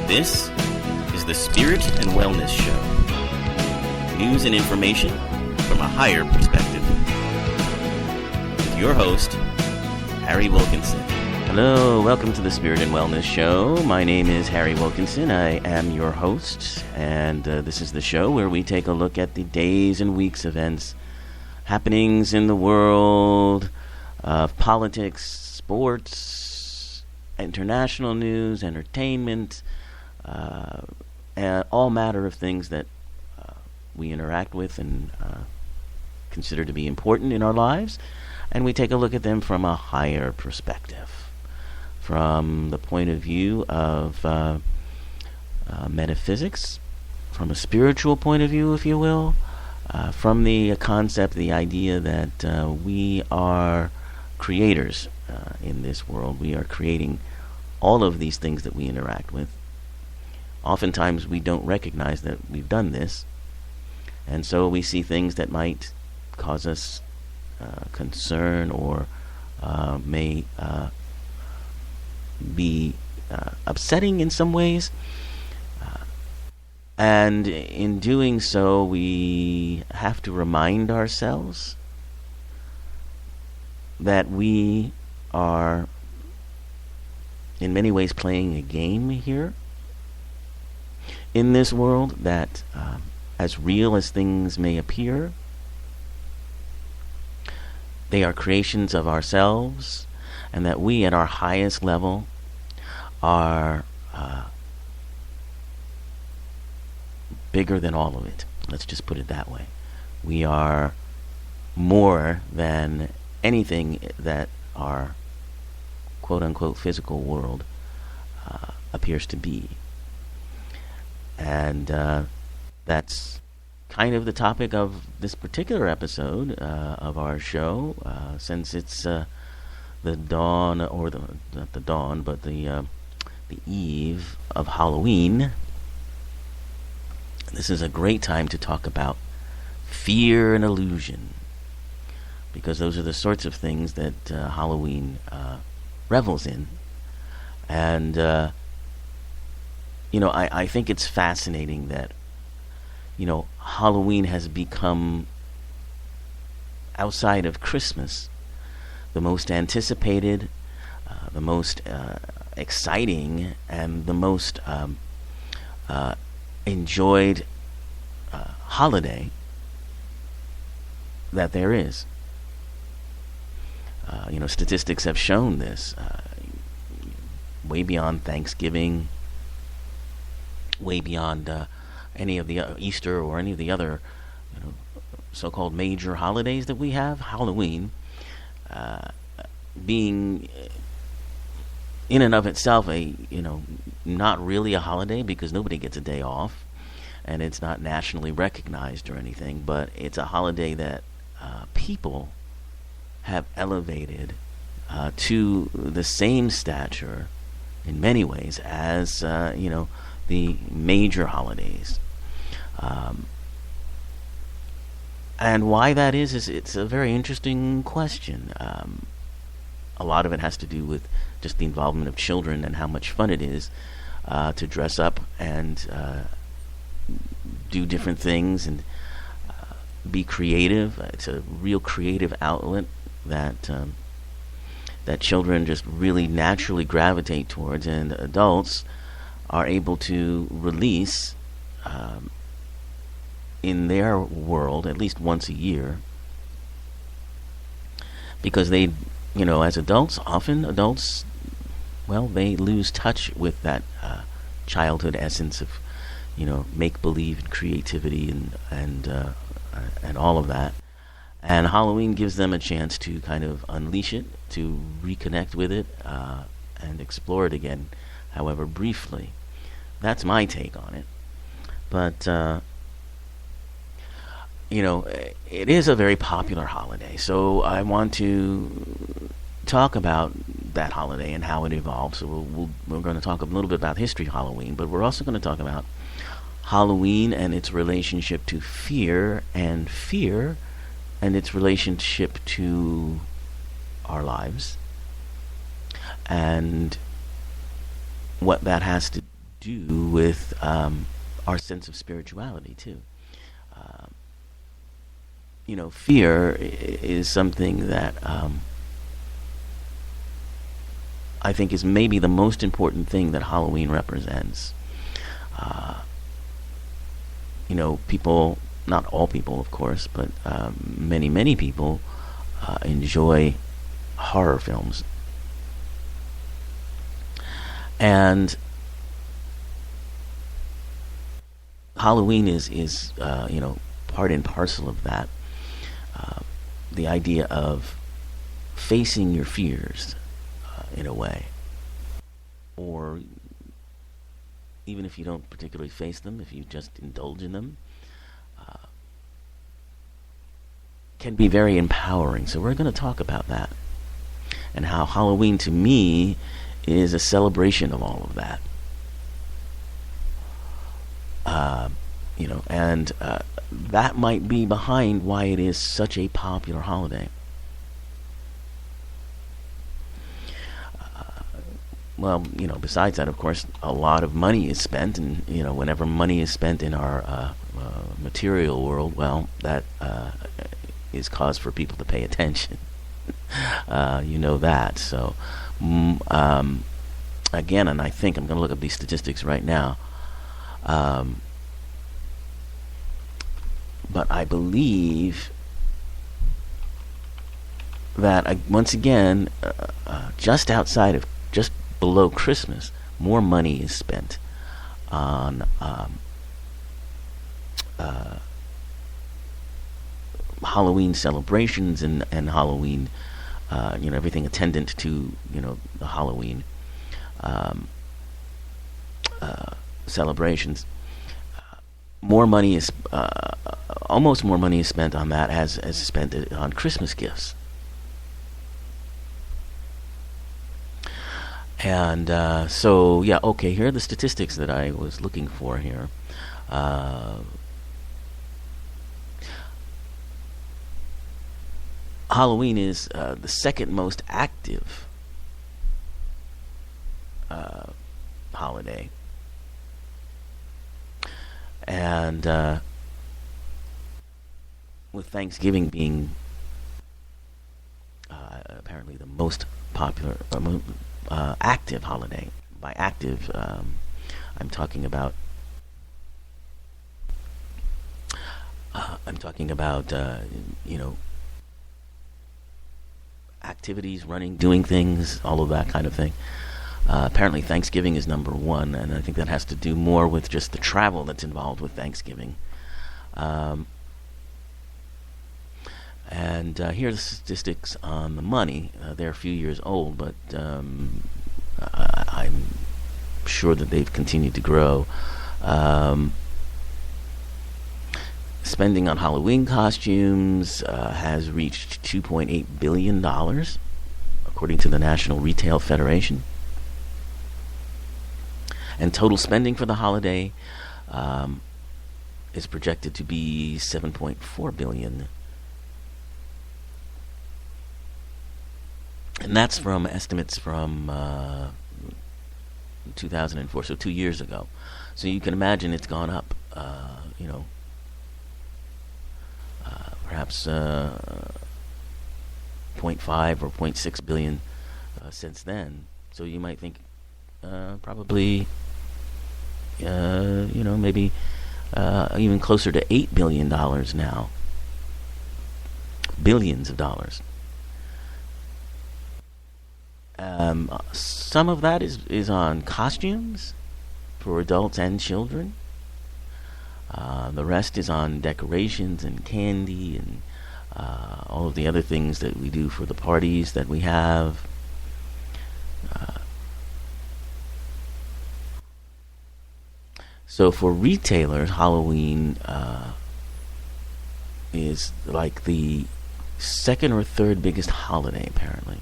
This is the Spirit and Wellness Show. News and information from a higher perspective. With your host, Harry Wilkinson. Hello, welcome to the Spirit and Wellness Show. My name is Harry Wilkinson. I am your host, and this is the show where we take a look at the days and weeks events, happenings in the world of politics, sports, international news, entertainment, and all matter of things that we interact with and consider to be important in our lives, and we take a look at them from a higher perspective, from the point of view of metaphysics, from a spiritual point of view, if you will, from the concept, the idea that we are creators in this world. We are creating all of these things that we interact with. Oftentimes we don't recognize that we've done this, and so we see things that might cause us concern or may be upsetting in some ways. And in doing so, we have to remind ourselves that we are in many ways playing a game here in this world, that as real as things may appear, they are creations of ourselves, and that we at our highest level are bigger than all of it. Let's just put it that way. We are more than anything that our quote-unquote physical world appears to be. And that's kind of the topic of this particular episode of our show, since it's the dawn, or not the dawn, but the eve of Halloween. This is a great time to talk about fear and illusion, because those are the sorts of things that Halloween revels in. And I think it's fascinating that Halloween has become, outside of Christmas, the most anticipated, the most exciting, and the most enjoyed holiday that there is. Statistics have shown this, way beyond Thanksgiving, way beyond any of the Easter or any of the other so-called major holidays that we have. Halloween being in and of itself not really a holiday, because nobody gets a day off, and it's not nationally recognized or anything, but it's a holiday that people have elevated to the same stature in many ways as the major holidays. And why that is it's a very interesting question. A lot of it has to do with just the involvement of children and how much fun it is to dress up and do different things and be creative. It's a real creative outlet that children just really naturally gravitate towards, and adults are able to release in their world at least once a year, because they, as adults, they lose touch with that childhood essence of, make-believe and creativity and all of that. And Halloween gives them a chance to kind of unleash it, to reconnect with it, and explore it again, however briefly. That's my take on it. But, it is a very popular holiday. So I want to talk about that holiday and how it evolved. So we're going to talk a little bit about history of Halloween, but we're also going to talk about Halloween and its relationship to fear and its relationship to our lives, and what that has to do with our sense of spirituality too. Um, Fear is something that I think is maybe the most important thing that Halloween represents. Uh, People, not all people, of course, but many, many people enjoy horror films. And Halloween is part and parcel of that. Uh, the idea of facing your fears in a way, or even if you don't particularly face them, if you just indulge in them, uh, can be very empowering. So we're going to talk about that and how Halloween to me is a celebration of all of that. Uh, and that might be behind why it is such a popular holiday. Well, besides that, of course, a lot of money is spent, and whenever money is spent in our material world, well, that is cause for people to pay attention. That. So, again, and I think I'm going to look up these statistics right now. But I believe that once again, just below Christmas, more money is spent on Halloween celebrations and Halloween, everything attendant to the Halloween celebrations. More money is almost more money is spent on that as spent on Christmas gifts. And so, yeah, okay, here are the statistics that I was looking for here. Halloween is the second most active holiday. And with Thanksgiving being apparently the most popular, active holiday. By active, I'm talking about. Activities, running, doing things, all of that kind of thing. Apparently, Thanksgiving is number one, and I think that has to do more with just the travel that's involved with Thanksgiving. And here are the statistics on the money. They're a few years old, but I'm sure that they've continued to grow. Spending on Halloween costumes has reached $2.8 billion, according to the National Retail Federation. And total spending for the holiday is projected to be $7.4 billion. And that's from estimates from 2004, so 2 years ago. So you can imagine it's gone up, perhaps 0.5 or 0.6 billion since then. So you might think probably, maybe even closer to $8 billion now. Billions of dollars. Some of that is on costumes for adults and children. The rest is on decorations and candy and all of the other things that we do for the parties that we have. So for retailers, Halloween is like the second or third biggest holiday, apparently.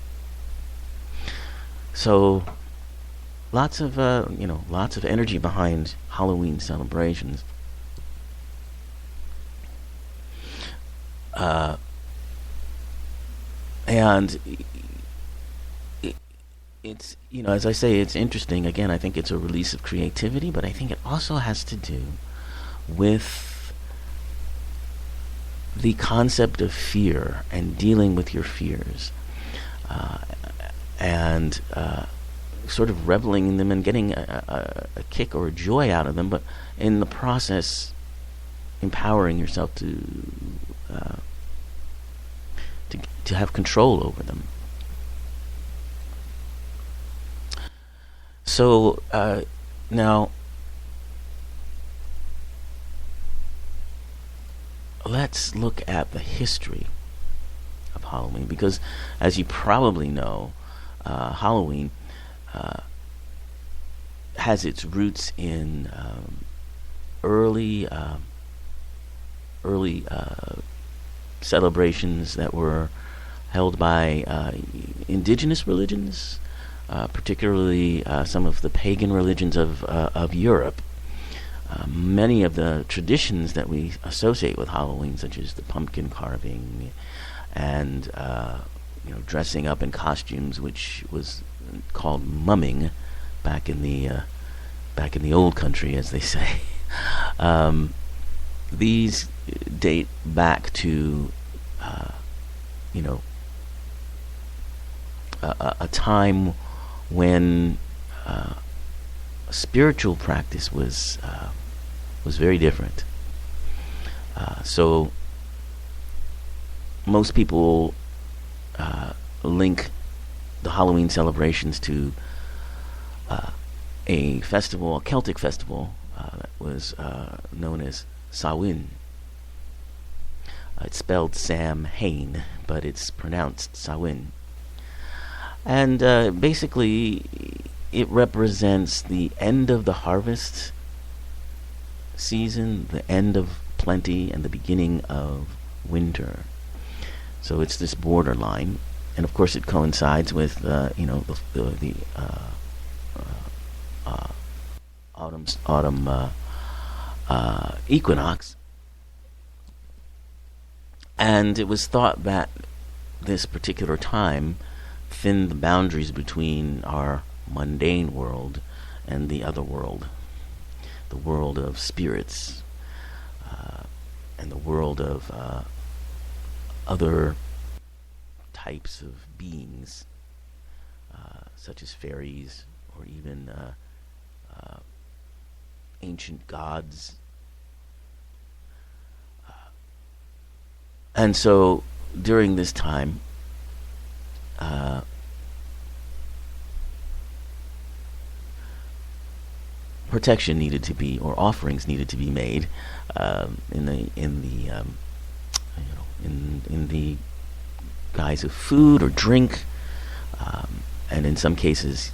So lots of energy behind Halloween celebrations. And it's, as I say, it's interesting. Again, I think it's a release of creativity, but I think it also has to do with the concept of fear and dealing with your fears, and sort of reveling in them and getting a kick or a joy out of them, but in the process empowering yourself to have control over them. So now let's look at the history of Halloween, because as you probably know, Halloween has its roots in early celebrations that were held by indigenous religions, particularly some of the pagan religions of Europe. Many of the traditions that we associate with Halloween, such as the pumpkin carving and dressing up in costumes, which was called mumming back in the old country, as they say. These date back to a time when spiritual practice was very different. So most people link the Halloween celebrations to a festival, a Celtic festival that was known as Samhain. It's spelled Samhain, but it's pronounced Samhain. And basically, it represents the end of the harvest season, the end of plenty, and the beginning of winter. So it's this borderline, and of course, it coincides with the autumn equinox. And it was thought that this particular time thinned the boundaries between our mundane world and the other world, the world of spirits, and the world of other types of beings, such as fairies or even ancient gods. And so during this time, protection needed to be, or offerings needed to be made, in the guise of food or drink, and in some cases,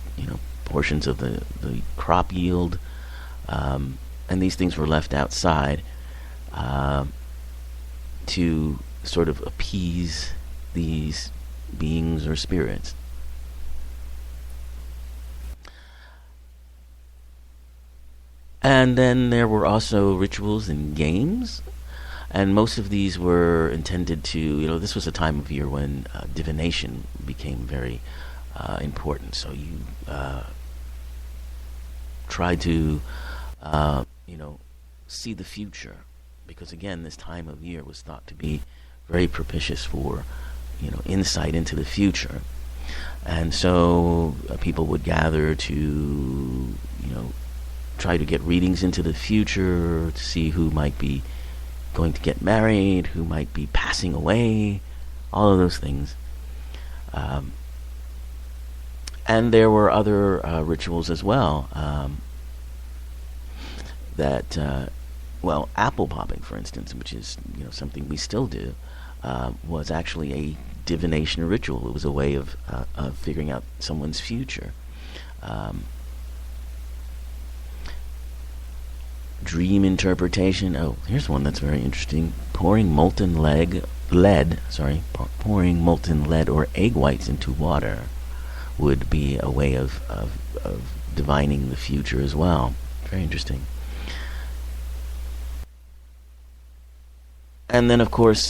portions of the crop yield, and these things were left outside to sort of appease these beings or spirits. And then there were also rituals and games, and most of these were intended to, this was a time of year when divination became very important. So you tried to, see the future, because again, this time of year was thought to be very propitious for, insight into the future. And so people would gather to, try to get readings into the future, to see who might be going to get married, who might be passing away, all of those things. And there were other rituals as well, that, apple popping, for instance, which is something we still do, was actually a divination ritual. It was a way of figuring out someone's future. Dream interpretation. Oh, here's one that's very interesting. Pouring molten lead or egg whites into water would be a way of divining the future as well. Very interesting. And then, of course,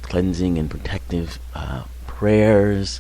cleansing and protective prayers,